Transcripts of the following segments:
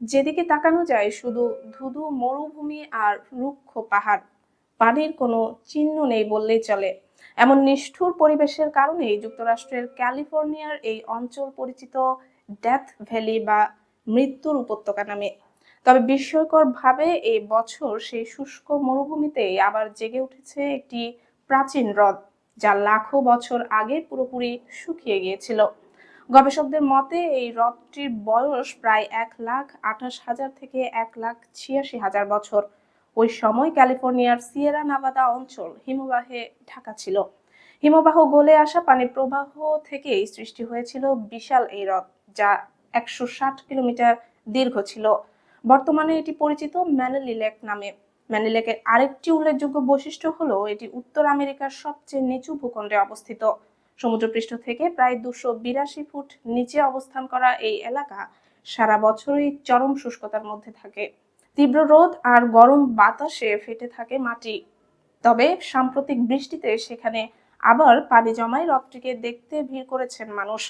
যেদিকে তাকানো যায় শুধু ধুধু মরুভূমি আর রুক্ষ পাহাড়, পানির কোনো চিহ্ন নেই বললেই চলে। এমন নিষ্ঠুর পরিবেশের কারণেই যুক্তরাষ্ট্রের ক্যালিফোর্নিয়ার এই অঞ্চল পরিচিত ডেথ ভ্যালি বা মৃত্যুর উপত্যকা নামে। তবে বিস্ময়করভাবে এই বছর সেই শুষ্ক মরুভূমিতেই আবার জেগে উঠেছে একটি প্রাচীন হ্রদ, যা লাখো বছর আগে পুরোপুরি শুকিয়ে গিয়েছিল। গবেষকদের মতে এই হ্রদটির বয়স প্রায় 1,28,000 থেকে 1,86,000 বছর। ওই সময় ক্যালিফোর্নিয়ার সিয়েরা নেভাদা অঞ্চল হিমবাহে ঢাকা ছিল। হিমবাহ গলে আসা পানির প্রবাহ থেকেই সৃষ্টি হয়েছিল বিশাল এই হ্রদ, যা 160 কিলোমিটার দীর্ঘ ছিল। বর্তমানে এটি পরিচিত ম্যানেলি লেক নামে। ম্যানি লেকের আরেকটি উল্লেখযোগ্য বৈশিষ্ট্য হলো এটি উত্তর আমেরিকার সবচেয়ে নিচু ভূখণ্ডে অবস্থিত। সমুদ্রপৃষ্ঠ থেকে প্রায় 282 ফুট নিচে অবস্থান করা এই এলাকা সারা বছরই চরম শুষ্কতার মধ্যে থাকে। তীব্র রোদ আর গরম বাতাসে ফেটে থাকে মাটি। তবে সাম্প্রতিক বৃষ্টিতে সেখানে আবার পানি জমায় হ্রদটিকে দেখতে ভিড় করেছেন মানুষ।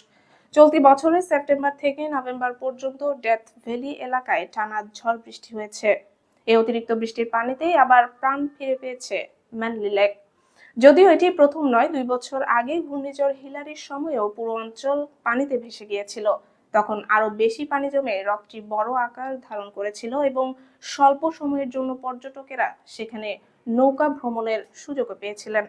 চলতি বছরের সেপ্টেম্বর থেকে নভেম্বর পর্যন্ত ডেথ ভ্যালি এলাকায় টানা ঝড় বৃষ্টি হয়েছে। এই অতিরিক্ত বৃষ্টির পানিতেই আবার প্রাণ ফিরে পেয়েছে ম্যানলি লেক। যদিও এটি প্রথম নয়, 2 বছর আগে ঘূর্ণিঝড় হিলারির সময়েও পুরো অঞ্চল পানিতে ভেসে গিয়েছিল। তখন আরো বেশি পানি জমে হ্রদটি বড় আকার ধারণ করেছিল এবং স্বল্প সময়ের জন্য পর্যটকেরা সেখানে নৌকা ভ্রমণের সুযোগও পেয়েছিলেন।